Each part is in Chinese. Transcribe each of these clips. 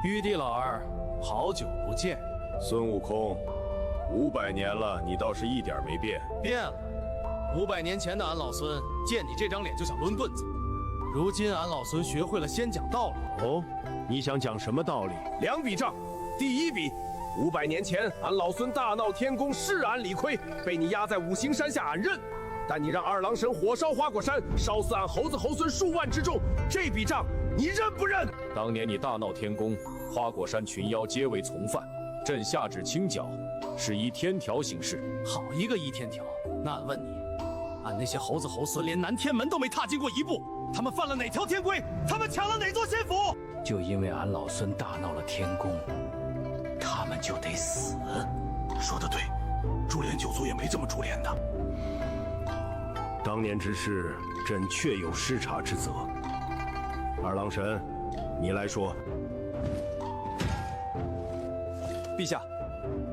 玉帝老儿，好久不见。孙悟空，500年了，你倒是一点没变。变了。500年前的俺老孙见你这张脸就想抡棍子，如今俺老孙学会了先讲道理。哦，你想讲什么道理？2笔账，第一笔，500年前俺老孙大闹天宫，是俺理亏，被你压在五行山下，俺认。但你让二郎神火烧花果山，烧死俺猴子猴孙数万之众，这笔账你认不认？当年你大闹天宫，花果山群妖皆为从犯，朕下旨清剿，是依天条行事。好一个依天条！那俺问你，俺那些猴子猴孙连南天门都没踏进过一步，他们犯了哪条天规？他们抢了哪座仙府？就因为俺老孙大闹了天宫，他们就得死。说得对，株连九族也没这么株连的。当年之事，朕确有失察之责。二郎神，你来说。陛下，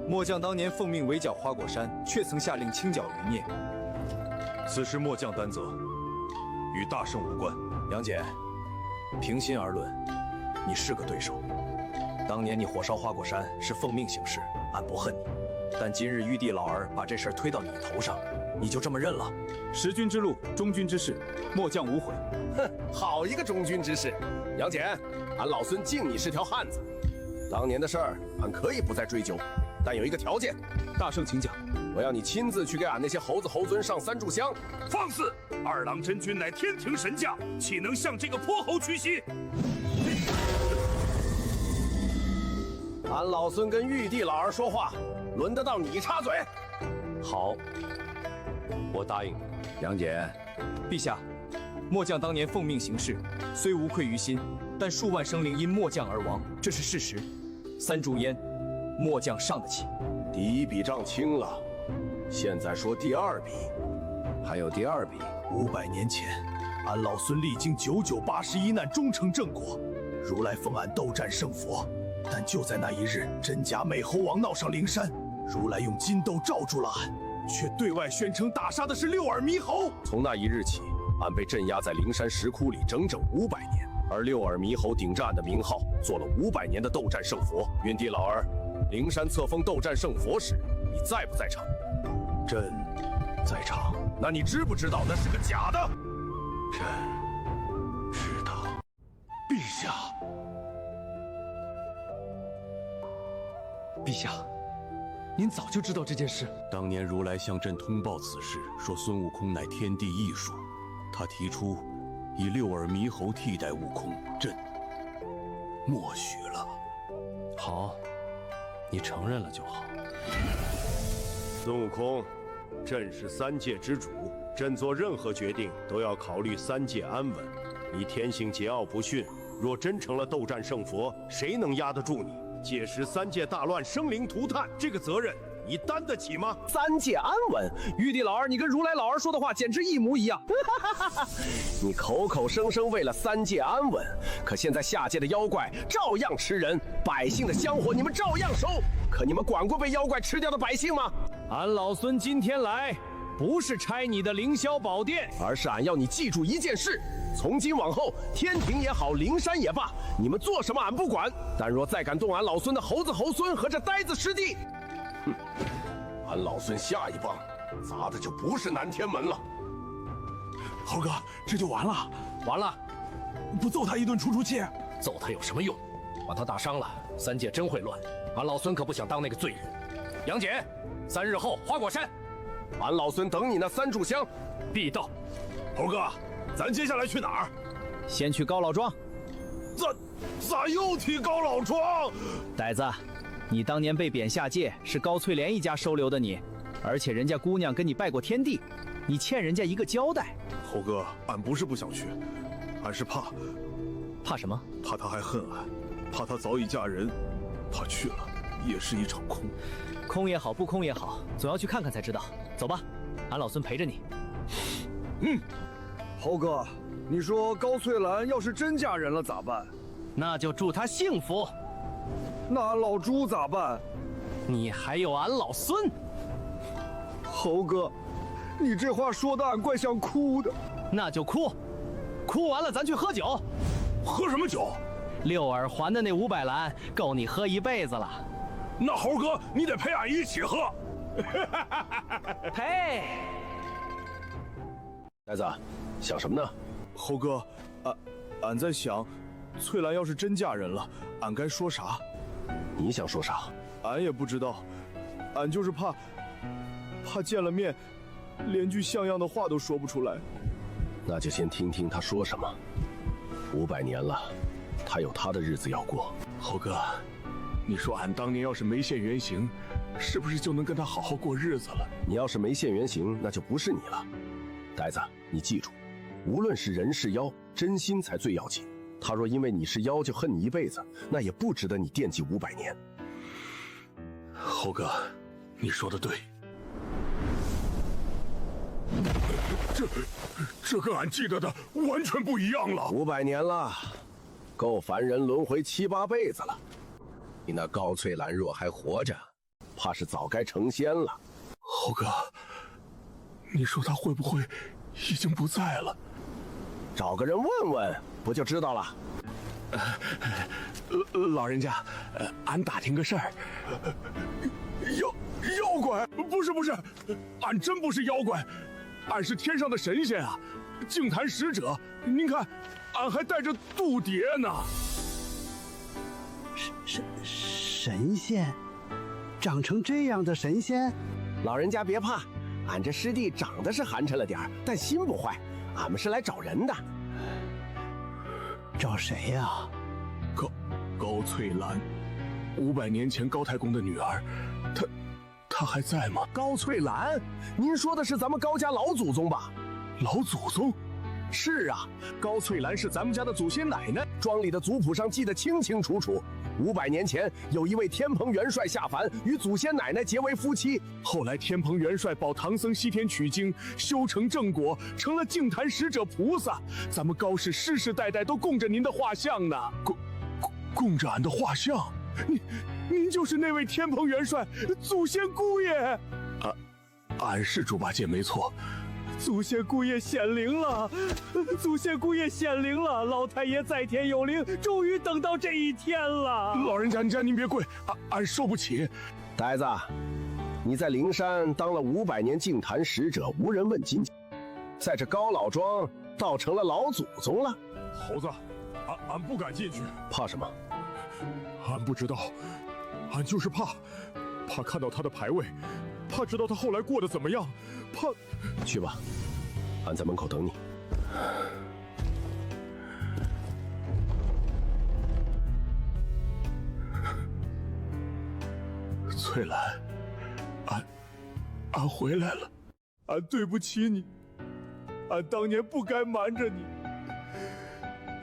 末将当年奉命围剿花果山，却曾下令清剿余孽。此事末将担责，与大圣无关。杨戬，平心而论，你是个对手。当年你火烧花果山是奉命行事，俺不恨你。但今日玉帝老儿把这事儿推到你头上，你就这么认了？识君之路，忠君之事，末将无悔。哼，好一个忠君之士！杨戬，俺老孙敬你是条汉子。当年的事儿，俺可以不再追究，但有一个条件。大圣请讲。我要你亲自去给俺那些猴子猴孙上3炷香。放肆！二郎真君乃天庭神将，岂能向这个泼猴屈膝？俺老孙跟玉帝老儿说话，轮得到你插嘴？好，我答应。杨戬，陛下，末将当年奉命行事，虽无愧于心，但数万生灵因末将而亡，这是事实。3炷烟，末将上得起。第一笔账清了，现在说第2笔。还有第2笔。500年前，俺老孙历经9981难，终成正果。如来封俺斗战胜佛，但就在那一日，真假美猴王闹上灵山，如来用金斗罩住了俺，却对外宣称打杀的是6耳猕猴。从那一日起，俺被镇压在灵山石窟里整整500年，而6耳猕猴顶着俺的名号，做了500年的斗战胜佛。云帝老儿，灵山册封斗战胜佛时，你在不在场？朕在场。那你知不知道那是个假的？朕知道。陛下，陛下，您早就知道这件事。当年如来向朕通报此事，说孙悟空乃天地异术，他提出以6耳猕猴替代悟空，朕默许了。好，你承认了就好。孙悟空，朕是3界之主，朕做任何决定都要考虑3界安稳。你天性桀骜不驯，若真成了斗战胜佛，谁能压得住你？届时3界大乱，生灵涂炭，这个责任你担得起吗？3界安稳，玉帝老儿，你跟如来老儿说的话简直一模一样。你口口声声为了3界安稳，可现在下界的妖怪照样吃人，百姓的香火你们照样收。可你们管过被妖怪吃掉的百姓吗？俺老孙今天来，不是拆你的凌霄宝殿，而是俺要你记住一件事：从今往后，天庭也好，灵山也罢，你们做什么俺不管，但若再敢动俺老孙的猴子猴孙和这呆子师弟，哼，俺老孙下一棒砸的就不是南天门了。猴哥，这就完了？完了，不揍他一顿出出气？揍他有什么用？把他打伤了，3界真会乱。俺老孙可不想当那个罪人。杨戬，3日后花果山，俺老孙等你那3炷香。必到。猴哥，咱接下来去哪儿？先去高老庄。咋又提高老庄？呆子，你当年被贬下界，是高翠莲一家收留的你，而且人家姑娘跟你拜过天地，你欠人家一个交代。猴哥，俺不是不想去，俺是怕什么？怕他还恨俺，怕他早已嫁人，怕去了也是一场空。空也好，不空也好，总要去看看才知道。走吧，俺老孙陪着你。猴哥，你说高翠兰要是真嫁人了咋办？那就祝她幸福。那俺老朱咋办？你还有俺老孙。猴哥，你这话说的俺怪想哭的。那就哭，哭完了咱去喝酒。喝什么酒？六耳环的那500蓝够你喝一辈子了。那猴哥，你得陪俺一起喝。呸！呆子，想什么呢？猴哥，俺在想，翠兰要是真嫁人了，俺该说啥？你想说啥？俺也不知道，俺就是怕见了面，连句像样的话都说不出来。那就先听听他说什么。500年了，他有他的日子要过。猴哥，你说俺当年要是没现原形，是不是就能跟他好好过日子了？你要是没现原形，那就不是你了。呆子，你记住，无论是人是妖，真心才最要紧。他若因为你是妖就恨你一辈子，那也不值得你惦记500年。猴哥，你说的对。这跟俺记得的完全不一样了。500年了，够凡人轮回7、8辈子了。你那高翠兰若还活着，怕是早该成仙了。猴哥，你说他会不会已经不在了？找个人问问，不就知道了？老人家，俺打听个事儿。妖怪？不是，俺真不是妖怪，俺是天上的神仙啊，净坛使者。您看，俺还带着度牒呢。神仙，长成这样的神仙？老人家别怕，俺这师弟长得是寒碜了点儿，但心不坏。俺们是来找人的。找谁呀？高翠兰，500年前高太公的女儿，她还在吗？高翠兰，您说的是咱们高家老祖宗吧？老祖宗？是啊，高翠兰是咱们家的祖先奶奶，庄里的族谱上记得清清楚楚。500年前，有一位天蓬元帅下凡，与祖先奶奶结为夫妻。后来天蓬元帅保唐僧西天取经，修成正果，成了净坛使者菩萨。咱们高氏世世代代都供着您的画像呢，供着俺的画像。您就是那位天蓬元帅祖先姑爷。俺是猪八戒没错。祖先姑爷显灵了，祖先姑爷显灵了，老太爷在天有灵，终于等到这一天了。老人家，您别跪，俺受不起。呆子，你在灵山当了500年净坛使者，无人问津，在这高老庄倒成了老祖宗了。猴子，俺不敢进去。怕什么？俺不知道，俺就是怕看到他的牌位，怕知道他后来过得怎么样，怕。去吧，俺在门口等你。翠兰，俺回来了，俺对不起你，俺当年不该瞒着你，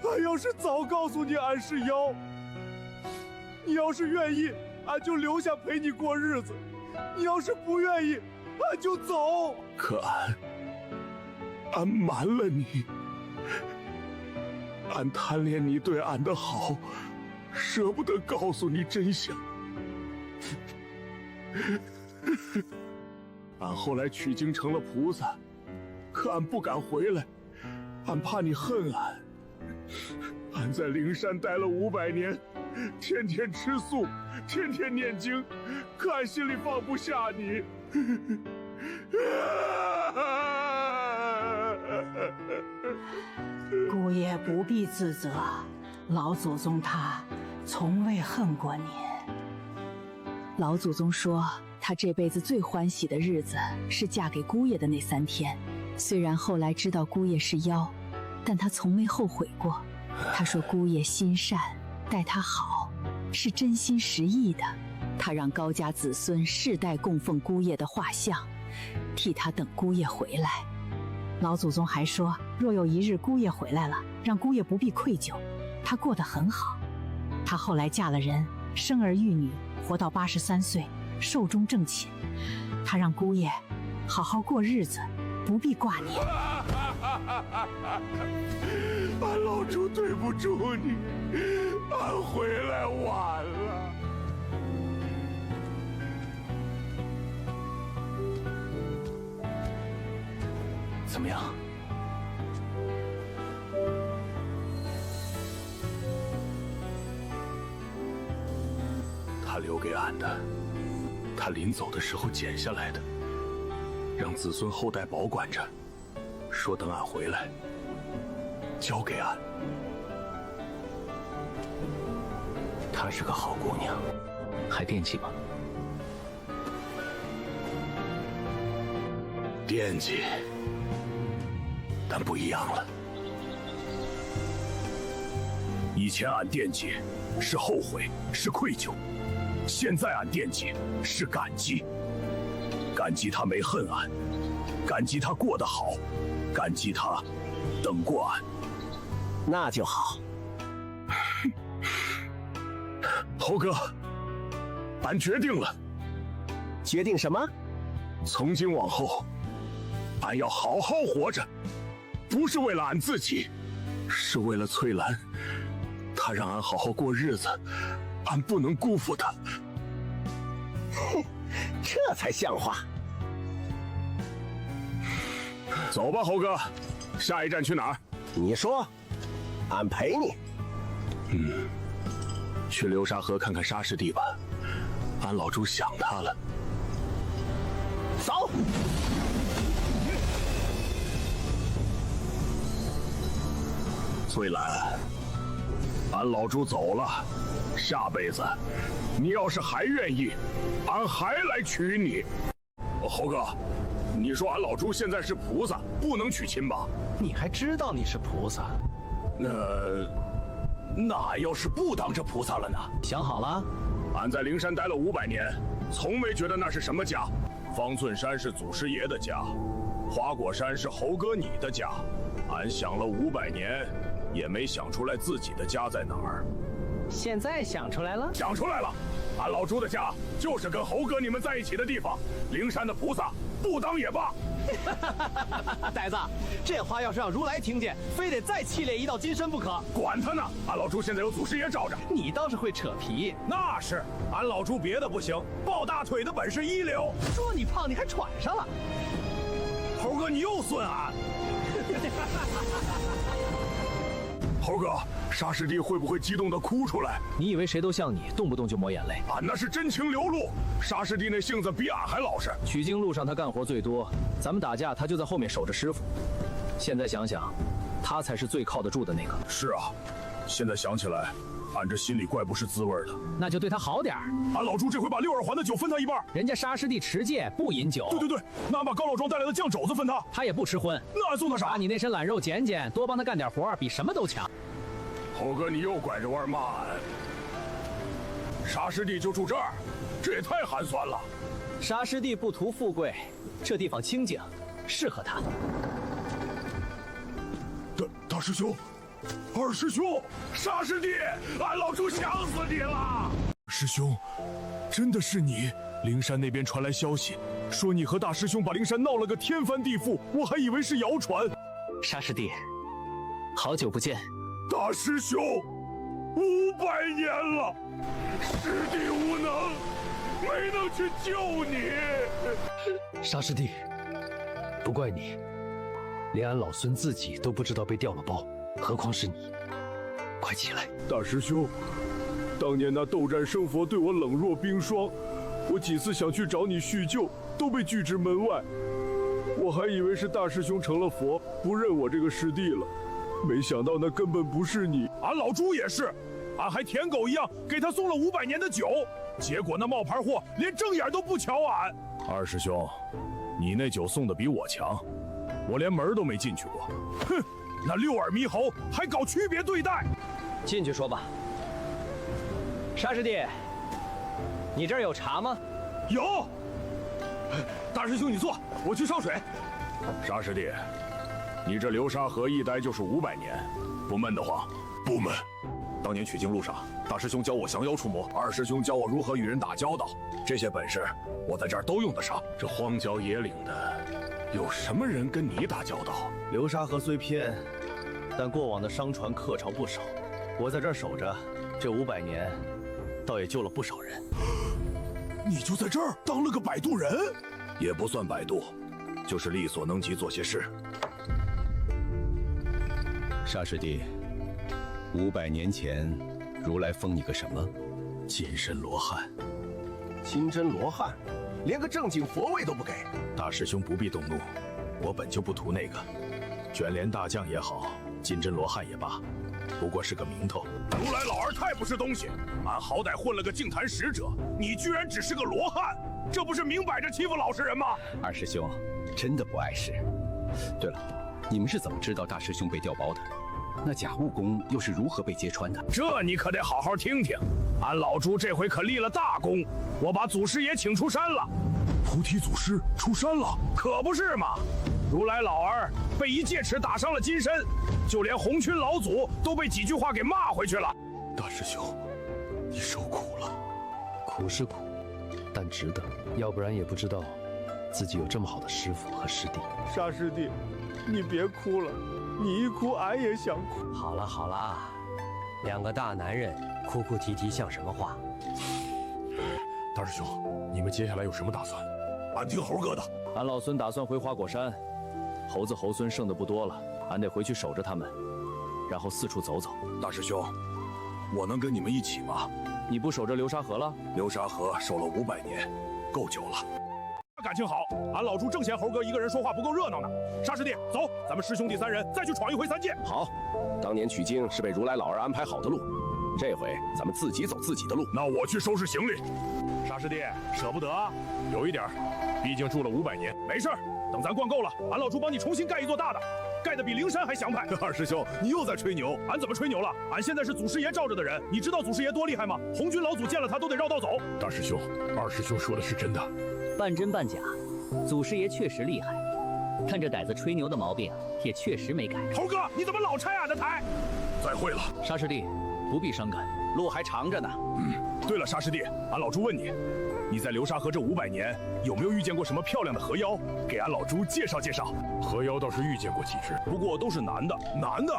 俺要是早告诉你俺是妖，你要是愿意，俺就留下陪你过日子；你要是不愿意，俺就走。可俺瞒了你，俺贪恋你对俺的好，舍不得告诉你真相。俺后来取经成了菩萨，可俺不敢回来，俺怕你恨俺。俺在灵山待了500年，天天吃素，天天念经，可俺心里放不下你。姑爷不必自责，老祖宗他从未恨过您。老祖宗说，他这辈子最欢喜的日子是嫁给姑爷的那3天。虽然后来知道姑爷是妖，但他从没后悔过。他说姑爷心善，待他好，是真心实意的。他让高家子孙世代供奉姑爷的画像，替他等姑爷回来。老祖宗还说，若有一日姑爷回来了，让姑爷不必愧疚，他过得很好。他后来嫁了人，生儿育女，活到83岁，寿终正寝。他让姑爷好好过日子，不必挂念。俺老猪对不住你，俺回来晚了。怎么样？他留给俺的，他临走的时候剪下来的，让子孙后代保管着，说等俺回来交给俺。她是个好姑娘，还惦记吗？惦记，但不一样了。以前俺惦记是后悔，是愧疚，现在俺惦记是感激。感激他没恨俺，感激他过得好，感激他等过俺。那就好。猴哥，俺决定了。决定什么？从今往后，俺要好好活着，不是为了俺自己，是为了翠兰。她让俺好好过日子，俺不能辜负她。哼，这才像话。走吧，猴哥，下一站去哪儿？你说，俺陪你。去流沙河看看沙师弟吧，俺老朱想他了。走。翠兰，俺老朱走了，下辈子你要是还愿意，俺还来娶你。猴哥，你说俺老朱现在是菩萨，不能娶亲吧？你还知道你是菩萨？那要是不当这菩萨了呢？想好了？俺在灵山待了500年，从没觉得那是什么家。方寸山是祖师爷的家，花果山是猴哥你的家。俺想了500年，也没想出来自己的家在哪儿。现在想出来了？想出来了，俺老朱的家就是跟猴哥你们在一起的地方。灵山的菩萨不当也罢。呆子，这话要是让如来听见，非得再气炼一道金身不可。管他呢，俺老朱现在有祖师爷罩着。你倒是会扯皮。那是，俺老朱别的不行，抱大腿的本事一流。说你胖，你还喘上了。猴哥，你又损俺。猴哥，沙师弟会不会激动的哭出来？你以为谁都像你，动不动就抹眼泪？俺那是真情流露。沙师弟那性子比俺还老实。取经路上他干活最多，咱们打架他就在后面守着师傅。现在想想，他才是最靠得住的那个。是啊，现在想起来，俺这心里怪不是滋味的。那就对他好点儿。俺老朱这回把6耳环的酒分他一半。人家沙师弟持戒不饮酒。对，那俺把高老庄带来的酱肘子分他。他也不吃荤。那俺送他啥？把你那身懒肉捡捡，多帮他干点活，比什么都强。猴哥，你又拐着弯骂俺。沙师弟就住这儿，这也太寒酸了。沙师弟不图富贵，这地方清静，适合他。大师兄，二师兄，沙师弟，俺老朱想死你了。师兄，真的是你？灵山那边传来消息，说你和大师兄把灵山闹了个天翻地覆，我还以为是谣传。沙师弟，好久不见。大师兄，500年了，师弟无能，没能去救你。沙师弟，不怪你，连俺老孙自己都不知道被调了包，何况是你。快起来！大师兄，当年那斗战胜佛对我冷若冰霜，我几次想去找你叙旧，都被拒之门外。我还以为是大师兄成了佛，不认我这个师弟了。没想到那根本不是你。俺老朱也是，俺还舔狗一样给他送了500年的酒，结果那冒牌货连正眼都不瞧俺。二师兄，你那酒送的比我强，我连门都没进去过。哼，那6耳猕猴还搞区别对待。进去说吧。沙师弟，你这儿有茶吗？有。大师兄你坐，我去烧水。沙师弟，你这流沙河一待就是500年，不闷得慌？不闷。当年取经路上，大师兄教我降妖除魔，二师兄教我如何与人打交道，这些本事我在这儿都用得上。这荒郊野岭的，有什么人跟你打交道？流沙河虽偏，但过往的商船客潮不少，我在这儿守着，这500年，倒也救了不少人。你就在这儿当了个摆渡人？也不算摆渡，就是力所能及做些事。沙师弟，500年前，如来封你个什么？金身罗汉，金针罗汉，连个正经佛位都不给。大师兄不必动怒，我本就不图那个。卷帘大将也好，金针罗汉也罢，不过是个名头。如来老儿太不是东西，俺好歹混了个净坛使者，你居然只是个罗汉，这不是明摆着欺负老实人吗？二师兄真的不碍事。对了，你们是怎么知道大师兄被调包的？那假悟功又是如何被揭穿的？这你可得好好听听。俺老朱这回可立了大功，我把祖师爷请出山了。菩提祖师出山了？可不是嘛！如来老儿被一戒尺打伤了金身，就连红军老祖都被几句话给骂回去了。大师兄，你受苦了。苦是苦，但值得，要不然也不知道自己有这么好的师傅和师弟。沙师弟，你别哭了，你一哭俺也想哭。好了好了，两个大男人哭哭啼啼像什么话？大师兄，你们接下来有什么打算？俺听猴哥的。俺老孙打算回花果山，猴子猴孙剩的不多了，俺得回去守着他们，然后四处走走。大师兄，我能跟你们一起吗？你不守着流沙河了？流沙河守了500年，够久了。感情好，俺老朱正嫌猴哥一个人说话不够热闹呢。沙师弟，走，咱们师兄弟3人再去闯一回3界。好，当年取经是被如来老儿安排好的路，这回咱们自己走自己的路。那我去收拾行李。沙师弟，舍不得啊？有一点，毕竟住了500年。没事儿，等咱逛够了，俺老朱帮你重新盖一座大的，盖得比灵山还祥派。二师兄，你又在吹牛。俺怎么吹牛了？俺现在是祖师爷罩着的人，你知道祖师爷多厉害吗？红军老祖见了他都得绕道走。大师兄，二师兄说的是真的。半真半假，祖师爷确实厉害，看这歹子吹牛的毛病也确实没改。猴哥，你怎么老拆俺的台？再会了，沙师弟，不必伤感，路还长着呢。对了，沙师弟，俺老朱问你，你在流沙河这500年，有没有遇见过什么漂亮的河妖？给俺老朱介绍介绍。河妖倒是遇见过几只，不过都是男的。男的？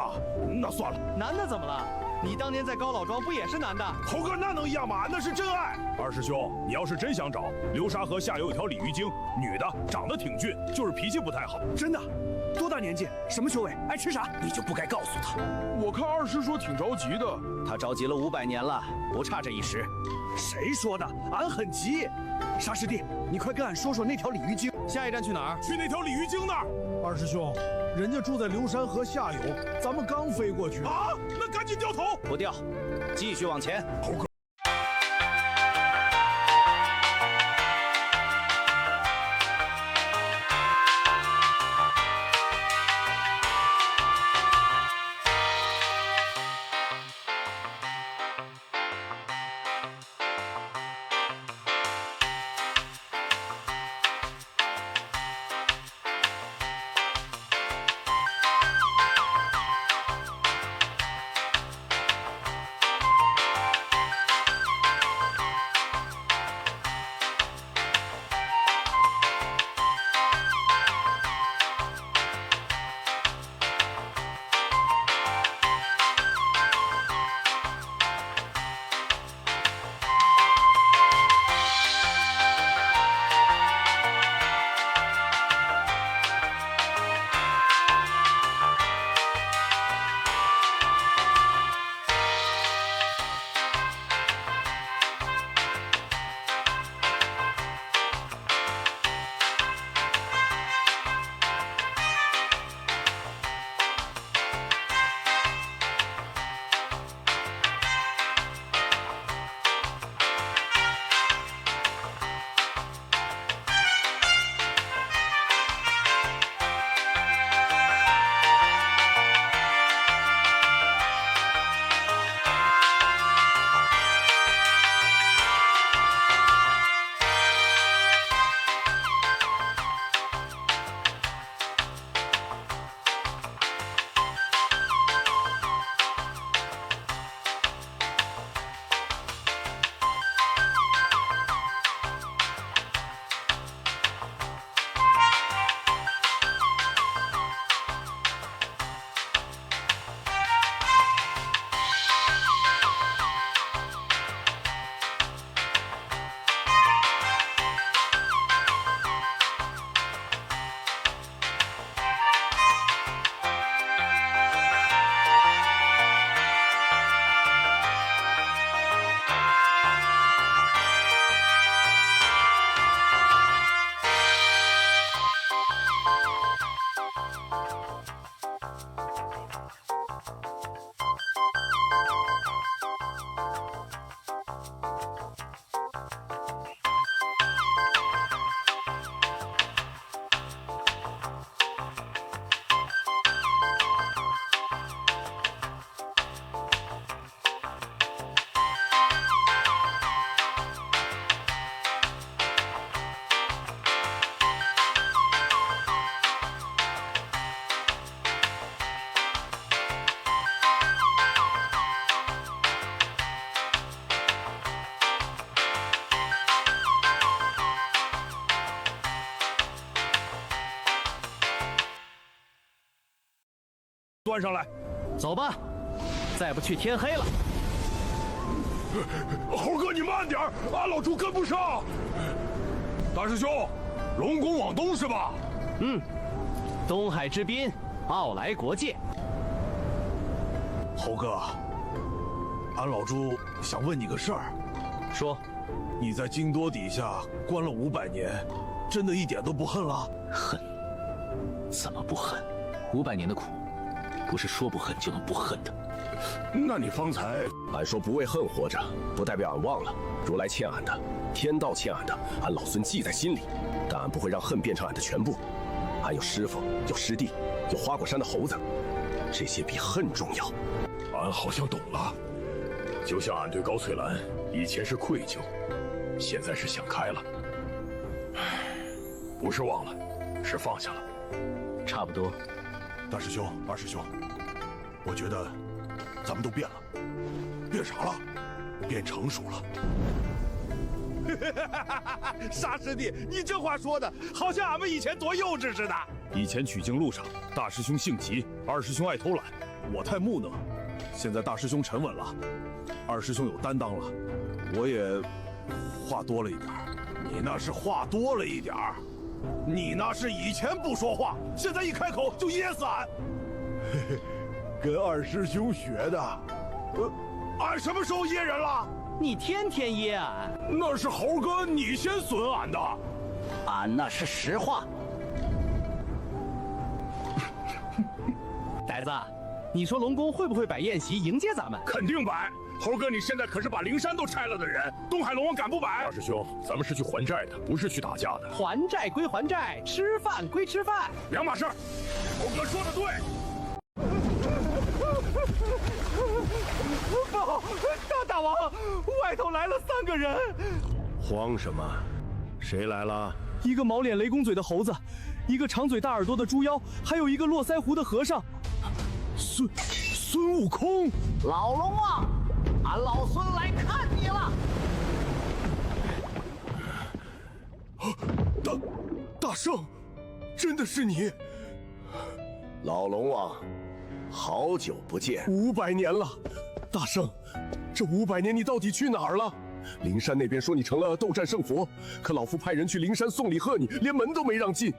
那算了。男的怎么了？你当年在高老庄不也是男的？猴哥，那能一样吗？那是真爱。二师兄，你要是真想找，流沙河下游有条鲤鱼精，女的，长得挺俊，就是脾气不太好。真的？多大年纪？什么修为？爱吃啥？你就不该告诉他。我看二师说挺着急的。他着急了500年了，不差这一时。谁说的？俺很急。沙师弟，你快跟俺说说那条鲤鱼精。下一站去哪儿？去那条鲤鱼精那儿。二师兄，人家住在流山河下游，咱们刚飞过去啊！那赶紧掉头。不掉，继续往前。猴哥。端上来。走吧，再不去天黑了。猴哥，你慢点，俺老猪跟不上。大师兄，龙宫往东是吧？东海之滨，奥莱国界。猴哥，俺老猪想问你个事儿。说，你在京多底下关了500年，真的一点都不恨了？恨？怎么不恨？500年的苦，不是说不恨就能不恨的。那你方才俺说不为恨活着，不代表俺忘了如来欠俺的，天道欠俺的，俺老孙记在心里。但俺不会让恨变成俺的全部。俺有师傅，有师弟，有花果山的猴子，这些比恨重要。俺好像懂了，就像俺对高翠兰以前是愧疚，现在是想开了。不是忘了，是放下了。差不多。大师兄、二师兄，我觉得咱们都变了。变啥了？变成熟了。沙师弟，你这话说的好像俺们以前多幼稚似的。以前取经路上，大师兄性急，二师兄爱偷懒，我太木讷。现在大师兄沉稳了，二师兄有担当了，我也话多了一点。你那是话多了一点儿，你那是以前不说话，现在一开口就噎死俺。跟二师兄学的。俺什么时候噎人了？你天天噎俺。那是猴哥你先损俺的。俺那是实话。呆子，你说龙宫会不会摆宴席迎接咱们？肯定摆。猴哥，你现在可是把灵山都拆了的人，东海龙王敢不摆？大师兄，咱们是去还债的，不是去打架的。还债归还债，吃饭归吃饭，两码事儿。猴哥说的对。报，大王，外头来了3个人。慌什么？谁来了？一个毛脸雷公嘴的猴子，一个长嘴大耳朵的猪妖，还有一个络腮胡的和尚。孙悟空，老龙王，俺老孙来看你了。大圣，真的是你！老龙王，好久不见，500年了。大圣，这500年你到底去哪儿了？灵山那边说你成了斗战胜佛，可老夫派人去灵山送礼贺你，连门都没让进。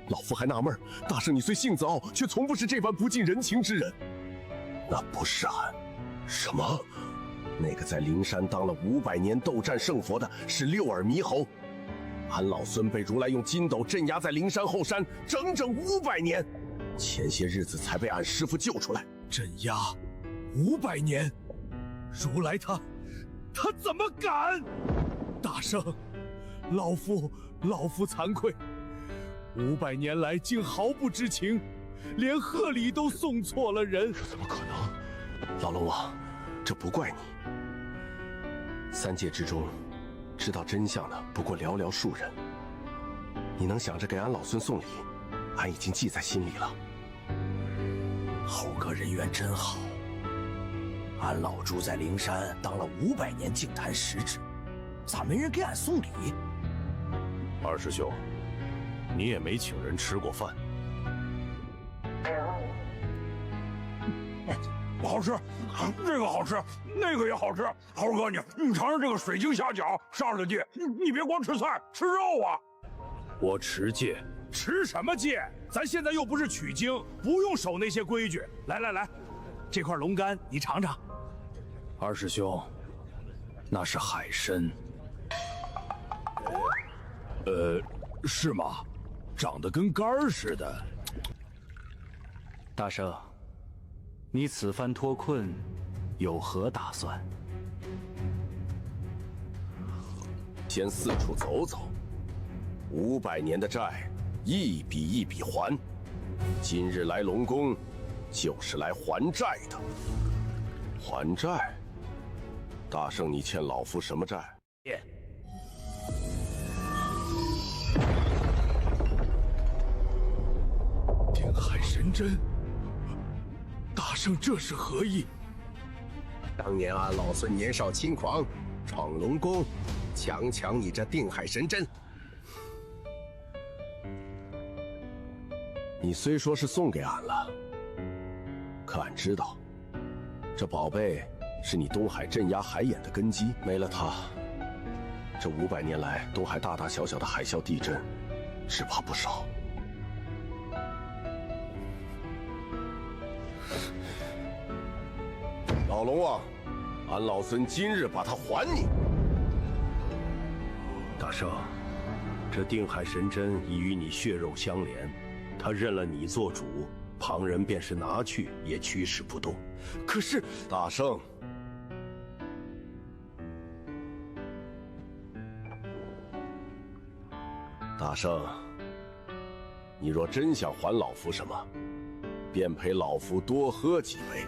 老夫还纳闷，大圣你虽性子傲，却从不是这般不近人情之人。那不是俺。什么？那个在灵山当了500年斗战胜佛的是六耳猕猴。俺老孙被如来用筋斗镇压在灵山后山整整500年，前些日子才被俺师父救出来。镇压500年，如来他怎么敢？大圣，老夫惭愧，500年来竟毫不知情，连贺礼都送错了人。这怎么可能？老龙王，这不怪你。3界之中，知道真相的不过寥寥数人。你能想着给俺老孙送礼，俺已经记在心里了。猴哥人缘真好，俺老猪在灵山当了500年净坛使者，咋没人给俺送礼？二师兄，你也没请人吃过饭。好吃，这个好吃，那个也好吃。猴哥，你尝尝这个水晶虾饺，上了戒。你别光吃菜，吃肉啊！我持戒，持什么戒？咱现在又不是取经，不用守那些规矩。来，这块龙肝你尝尝。二师兄，那是海参。是吗？长得跟肝儿似的。大圣，你此番脱困，有何打算？先四处走走，500年的债，一笔一笔还。今日来龙宫，就是来还债的。还债？大圣，你欠老夫什么债？定海神针，大圣这是何意？当年俺老孙年少轻狂，闯龙宫，抢你这定海神针。你虽说是送给俺了，可俺知道，这宝贝是你东海镇压海眼的根基，没了它，这500年来东海大大小小的海啸、地震，只怕不少。老龙王，俺老孙今日把它还你。大圣，这定海神针已与你血肉相连，他认了你做主，旁人便是拿去也驱使不动。可是大圣，大圣，你若真想还老夫什么，便陪老夫多喝几杯。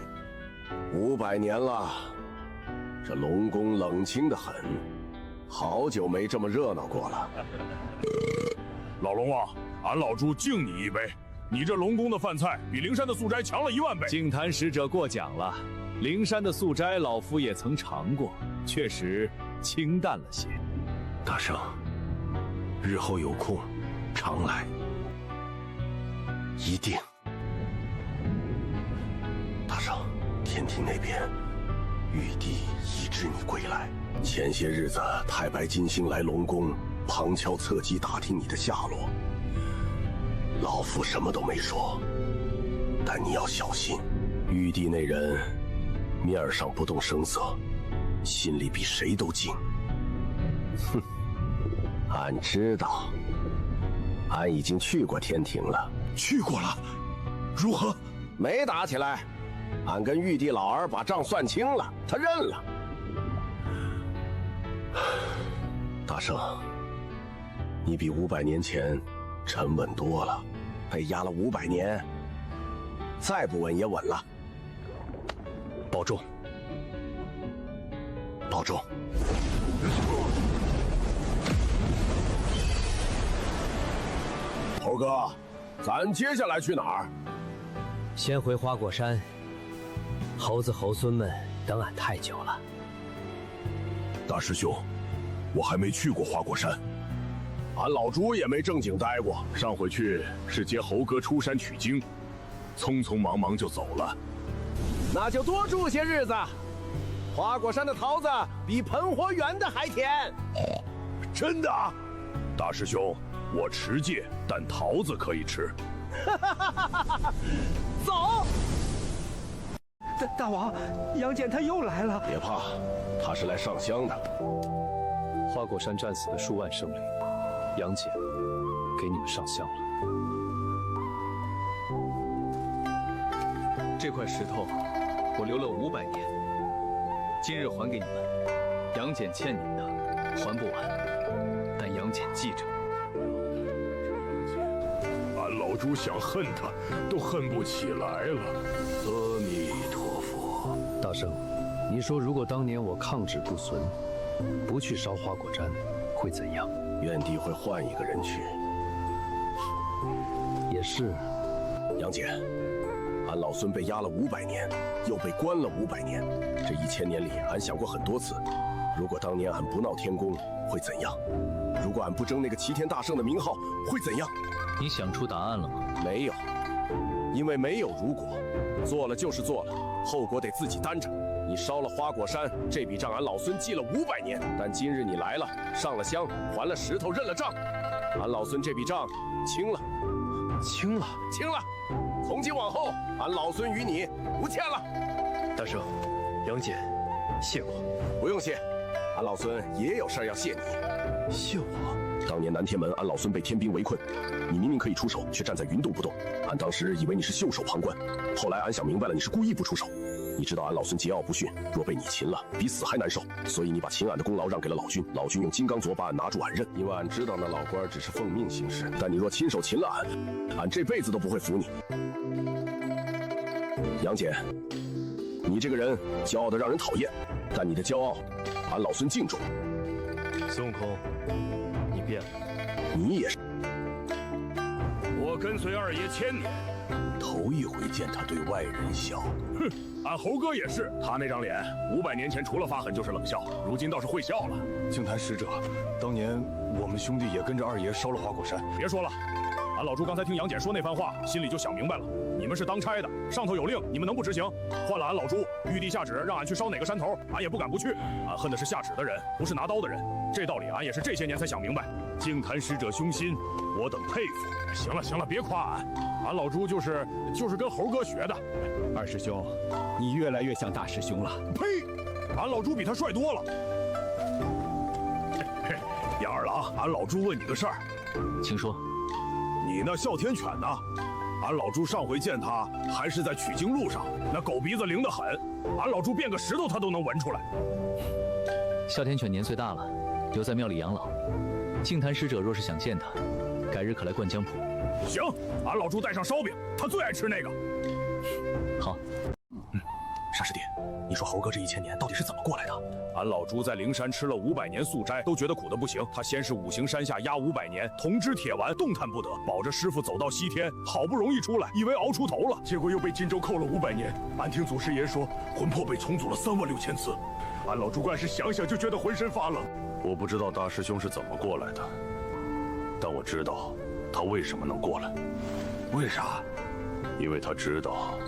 500年了，这龙宫冷清得很，好久没这么热闹过了。老龙王，俺老朱敬你一杯。你这龙宫的饭菜比灵山的素斋强了10000倍。净坛使者过奖了，灵山的素斋老夫也曾尝过，确实清淡了些。大圣，日后有空常来，一定。大圣，天庭那边，玉帝已知你归来。前些日子，太白金星来龙宫，旁敲侧击打听你的下落。老夫什么都没说，但你要小心，玉帝那人面上不动声色，心里比谁都静。哼，俺知道，俺已经去过天庭了。去过了，如何？没打起来，俺跟玉帝老儿把账算清了，他认了。大圣，你比500年前沉稳多了，被压了500年，再不稳也稳了。保重，保重。猴哥，咱接下来去哪儿？先回花果山。猴子猴孙们等俺太久了。大师兄，我还没去过花果山。俺老朱也没正经待过，上回去是接猴哥出山取经，匆匆忙忙就走了。那就多住些日子。花果山的桃子比盆活园的还甜。真的？大师兄，我持戒，但桃子可以吃。走。大王，杨戬他又来了。别怕，他是来上香的。花果山战死的数万生灵，杨戬给你们上香了。这块石头我留了500年，今日还给你们。杨戬欠你们的还不完，但杨戬记着。俺老朱想恨他，都恨不起来了。阿弥陀佛。大圣，你说如果当年我抗旨不存，不去烧花果山，会怎样？元帝会换一个人去。也是。杨戬，俺老孙被压了500年，又被关了500年。这1000年里，俺想过很多次，如果当年俺不闹天宫，会怎样？如果俺不争那个齐天大圣的名号，会怎样？你想出答案了吗？没有，因为没有如果，做了就是做了，后果得自己担着。你烧了花果山，这笔账俺老孙记了500年，但今日你来了，上了香，还了石头，认了账，俺老孙这笔账清了，清了，清了。从今往后，俺老孙与你无欠了。大圣，杨戬，谢过。不用谢，俺老孙也有事儿要谢你。谢我？当年南天门，俺老孙被天兵围困，你明明可以出手，却站在云洞不动。俺当时以为你是袖手旁观，后来俺想明白了，你是故意不出手。你知道俺老孙桀骜不驯，若被你擒了，比死还难受，所以你把擒俺的功劳让给了老君，老君用金刚镯把俺拿住俺认。因为俺知道那老官只是奉命行事，但你若亲手擒了俺，俺这辈子都不会服你。杨戬，你这个人骄傲的让人讨厌，但你的骄傲，俺老孙敬重。孙悟空，你变了，你也是。我跟随二爷1000年，头一回见他对外人笑。哼，俺猴哥也是，他那张脸500年前除了发狠就是冷笑，如今倒是会笑了。净坛使者，当年我们兄弟也跟着二爷烧了花果山。别说了，俺老朱刚才听杨戬说那番话，心里就想明白了，你们是当差的，上头有令，你们能不执行？换了俺老朱，玉帝下旨让俺去烧哪个山头，俺也不敢不去。俺恨的是下旨的人，不是拿刀的人。这道理俺也是这些年才想明白。净坛使者凶心，我等佩服。行了行了，别夸俺，俺老朱就是跟猴哥学的。二师兄，你越来越像大师兄了。呸！俺老朱比他帅多了。嘿，杨二郎，俺老朱问你个事儿，请说。你那哮天犬呢？俺老朱上回见他还是在取经路上，那狗鼻子灵得很，俺老朱变个石头他都能闻出来。哮天犬年岁大了，留在庙里养老。净坛使者若是想见他，改日可来灌江浦。行，俺老朱带上烧饼，他最爱吃那个。好。沙师弟，你说猴哥这1000年到底是怎么过来的？俺老朱在灵山吃了500年素斋，都觉得苦得不行。他先是五行山下压500年，铜枝铁丸动弹不得，保着师傅走到西天，好不容易出来，以为熬出头了，结果又被荆州扣了500年。俺听祖师爷说，魂魄被重组了36000次。俺老朱光是想想就觉得浑身发冷。我不知道大师兄是怎么过来的，但我知道他为什么能过来。为啥？因为他知道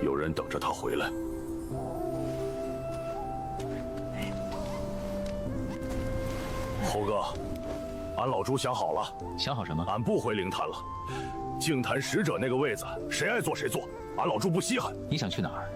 有人等着他回来。猴哥，俺老朱想好了。想好什么？俺不回灵坛了。净坛使者那个位子，谁爱坐谁坐，俺老朱不稀罕。你想去哪儿？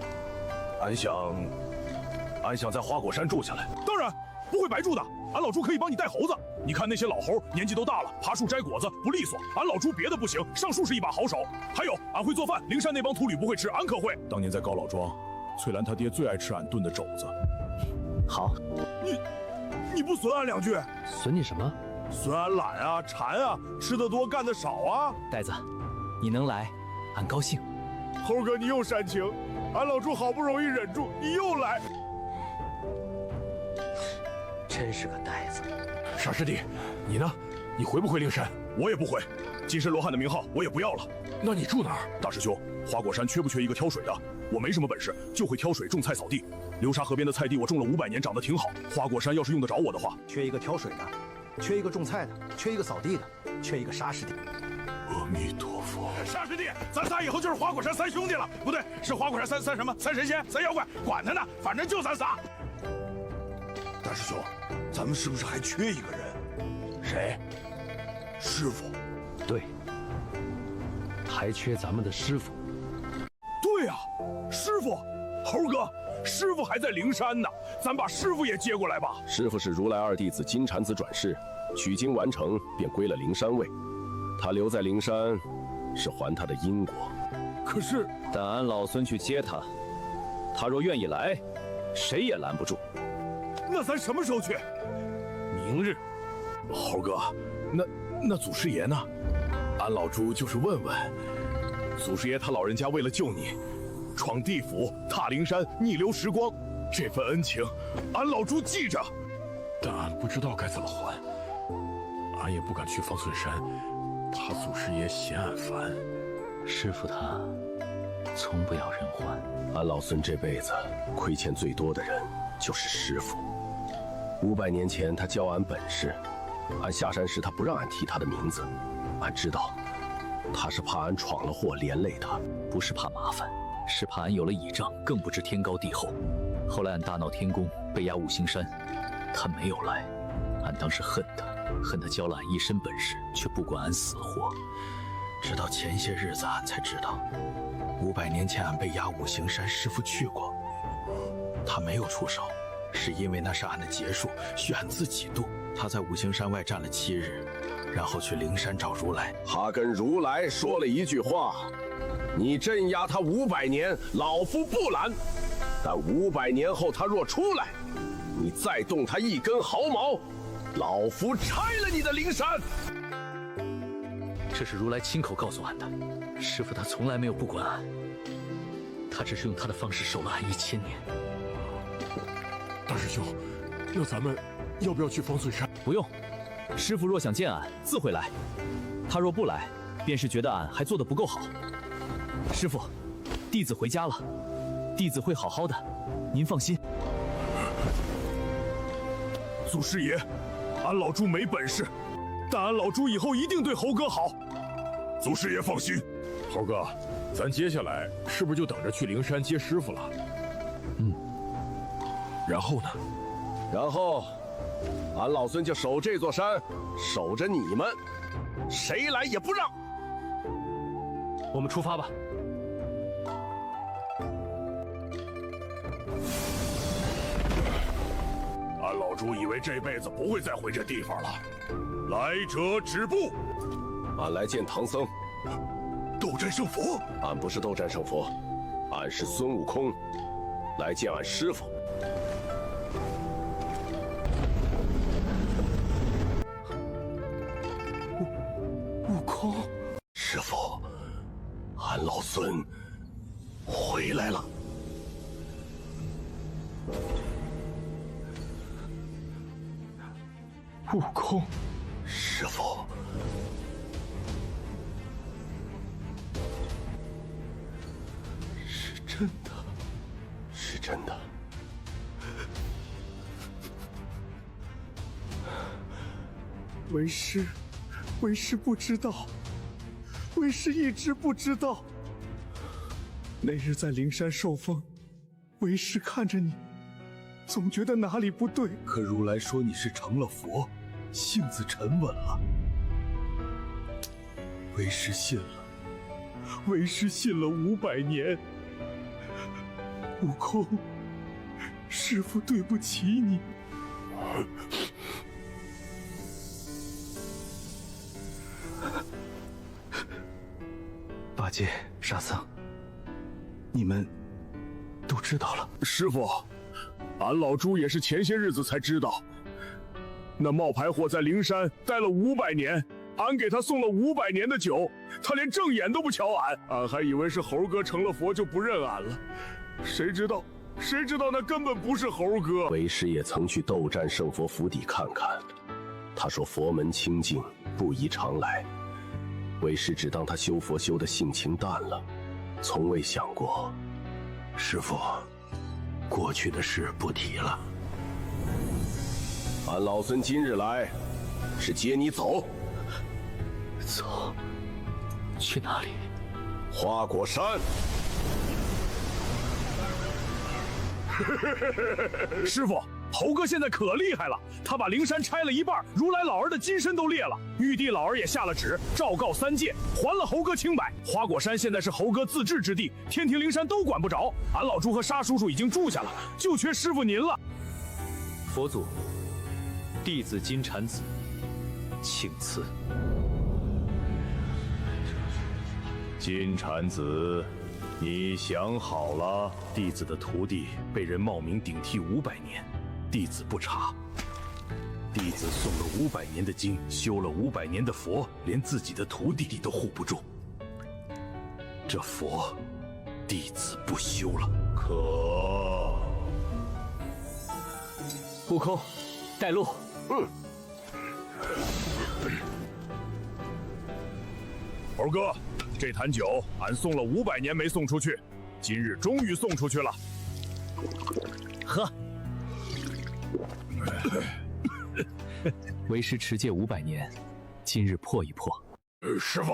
俺想在花果山住下来。当然不会白住的，俺老朱可以帮你带猴子。你看那些老猴年纪都大了，爬树摘果子不利索，俺老朱别的不行，上树是一把好手。还有，俺会做饭，灵山那帮秃驴不会吃，俺可会。当年在高老庄，翠兰他爹最爱吃俺炖的肘子。好，你不损俺2句？损你什么？损俺懒啊，馋啊，吃得多干得少啊。呆子，你能来，俺高兴。猴哥，你又煽情，俺老朱好不容易忍住，你又来。真是个呆子。傻师弟，你呢？你回不回灵山？我也不回。金身罗汉的名号我也不要了。那你住哪儿？大师兄，花果山缺不缺一个挑水的？我没什么本事，就会挑水、种菜、扫地。流沙河边的菜地我种了500年，长得挺好。花果山要是用得着我的话，缺一个挑水的，缺一个种菜的，缺一个扫地的，缺一个沙师弟。阿弥陀佛。沙师弟，咱仨以后就是花果山3兄弟了。不对，是花果山三什么？3神仙、3妖怪，管他呢，反正就咱仨。大师兄，咱们是不是还缺一个人？谁？师傅。对，还缺咱们的师傅。对呀，师傅，猴哥，师傅还在灵山呢，咱把师傅也接过来吧。师傅是如来2弟子金蝉子转世，取经完成便归了灵山卫。他留在灵山，是还他的因果。可是，但俺老孙去接他，他若愿意来，谁也拦不住。那咱什么时候去？明日。猴哥，那祖师爷呢？俺老朱就是问问，祖师爷他老人家为了救你，闯地府、踏灵山、逆流时光，这份恩情，俺老朱记着。但俺不知道该怎么还，俺也不敢去方寸山，怕祖师爷嫌俺烦。师傅他从不要人还。俺老孙这辈子亏欠最多的人就是师傅。500年前他教俺本事，俺下山时他不让俺提他的名字，俺知道他是怕俺闯了祸连累他，不是怕麻烦，是怕俺有了倚仗，更不知天高地厚。后来俺大闹天宫，被压五行山，他没有来，俺当时恨他教了俺一身本事，却不管俺死活。直到前些日子俺才知道，500年前俺被压五行山，师傅去过，他没有出手，是因为那是俺的劫数，需俺自己渡。他在五行山外站了7日，然后去灵山找如来。他跟如来说了一句话：你镇压他500年，老夫不拦；但500年后他若出来，你再动他一根毫毛，老夫拆了你的灵山。这是如来亲口告诉俺的，师傅他从来没有不管俺，他只是用他的方式守了俺1000年。大师兄，那咱们要不要去方寸山？不用，师傅若想见俺，自会来。他若不来，便是觉得俺还做得不够好。师傅，弟子回家了，弟子会好好的，您放心。祖师爷，俺老朱没本事，但俺老朱以后一定对猴哥好。祖师爷放心。猴哥，咱接下来是不是就等着去灵山接师傅了？然后呢？然后，俺老孙就守这座山，守着你们，谁来也不让。我们出发吧。俺老朱以为这辈子不会再回这地方了。来者止步！俺来见唐僧。斗战胜佛？俺不是斗战胜佛，俺是孙悟空，来见俺师傅。悟空，师傅，俺老孙回来了。悟空，师傅，是真的，是真的。为师不知道，为师一直不知道。那日在灵山受封，为师看着你，总觉得哪里不对。可如来说你是成了佛，性子沉稳了，为师信了，为师信了500年。悟空，师父对不起你。八戒、沙僧，你们都知道了。师父，俺老朱也是前些日子才知道，那冒牌货在灵山待了500年，俺给他送了500年的酒，他连正眼都不瞧俺，俺还以为是猴哥成了佛就不认俺了，谁知道那根本不是猴哥。为师也曾去斗战胜佛府邸看看，他说佛门清净，不宜常来。为师只当他修佛修的性情淡了，从未想过。师父，过去的事不提了。俺老孙今日来，是接你走。走？去哪里？花果山。师父，猴哥现在可厉害了，他把灵山拆了一半，如来老儿的金身都裂了。玉帝老儿也下了旨，昭告3界，还了猴哥清白。花果山现在是猴哥自治之地，天庭灵山都管不着。俺老朱和沙叔叔已经住下了，就缺师傅您了。佛祖，弟子金蝉子，请赐。金蝉子，你想好了？弟子的徒弟被人冒名顶替500年，弟子不查。弟子诵了500年的经，修了500年的佛，连自己的徒弟都护不住。这佛，弟子不修了。可，悟空，带路。猴哥，这坛酒俺送了500年没送出去，今日终于送出去了。喝。为师持戒500年，今日破一破。师傅，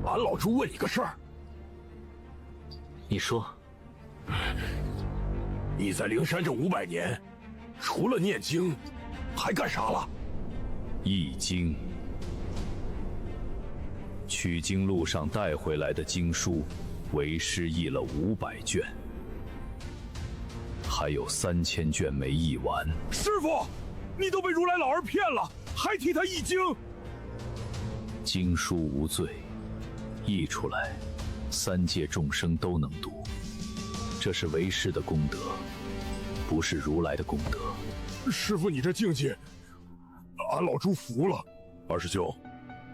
俺老朱问你个事儿。你说。你在灵山这500年，除了念经，还干啥了？译经。取经路上带回来的经书，为师译了500卷，还有3000卷没译完。师傅，你都被如来老儿骗了，还替他译经？经书无罪，译出来，3界众生都能读。这是为师的功德，不是如来的功德。师傅，你这境界，俺老朱服了。二师兄，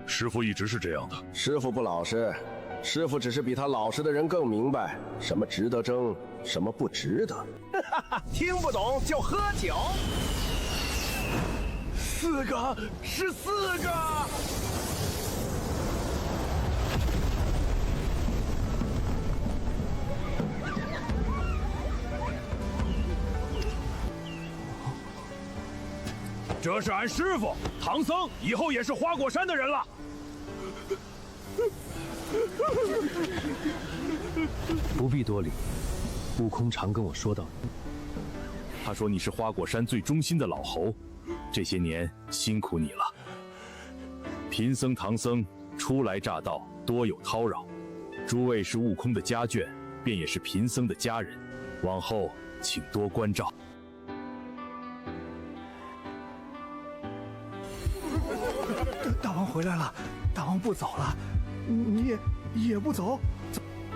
师傅一直是这样的。师傅不老实，师傅只是比他老实的人更明白什么值得争，什么不值得。听不懂就喝酒。4个，是4个。这是俺师傅唐僧，以后也是花果山的人了。不必多礼。悟空常跟我说道，他说你是花果山最忠心的老猴，这些年辛苦你了。贫僧唐僧初来乍到，多有叨扰，诸位是悟空的家眷，便也是贫僧的家人，往后请多关照。大王回来了，大王不走了，你也不走？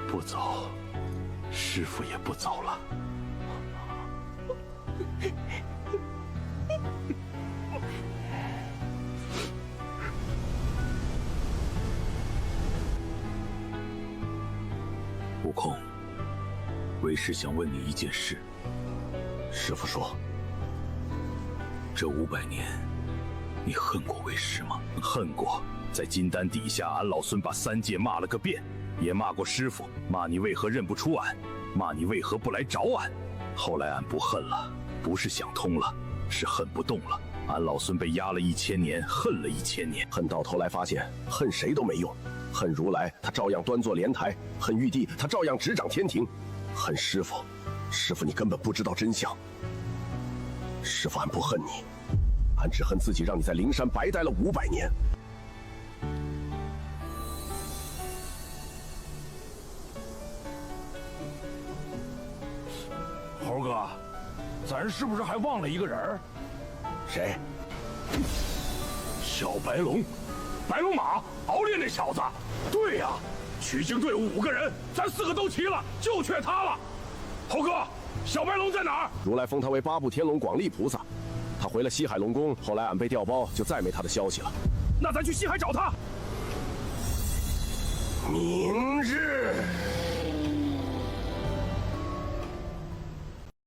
不走，师傅也不走了。悟空，为师想问你一件事。师傅说，这500年，你恨过为师吗？恨过，在金丹底下，俺老孙把3界骂了个遍，也骂过师傅，骂你为何认不出俺，骂你为何不来找俺。后来俺不恨了，不是想通了，是恨不动了。俺老孙被压了1000年，恨了1000年，恨到头来发现恨谁都没用。恨如来，他照样端坐莲台；恨玉帝，他照样执掌天庭；恨师傅，师傅你根本不知道真相。师傅，俺不恨你，俺只恨自己让你在灵山白待了500年。猴哥，咱是不是还忘了一个人？谁？小白龙，白龙马，敖烈那小子。对呀，取经队伍5个人，咱4个都齐了，就缺他了。猴哥，小白龙在哪儿？如来封他为8部天龙广力菩萨，他回了西海龙宫，后来俺被调包，就再没他的消息了。那咱去西海找他。明日。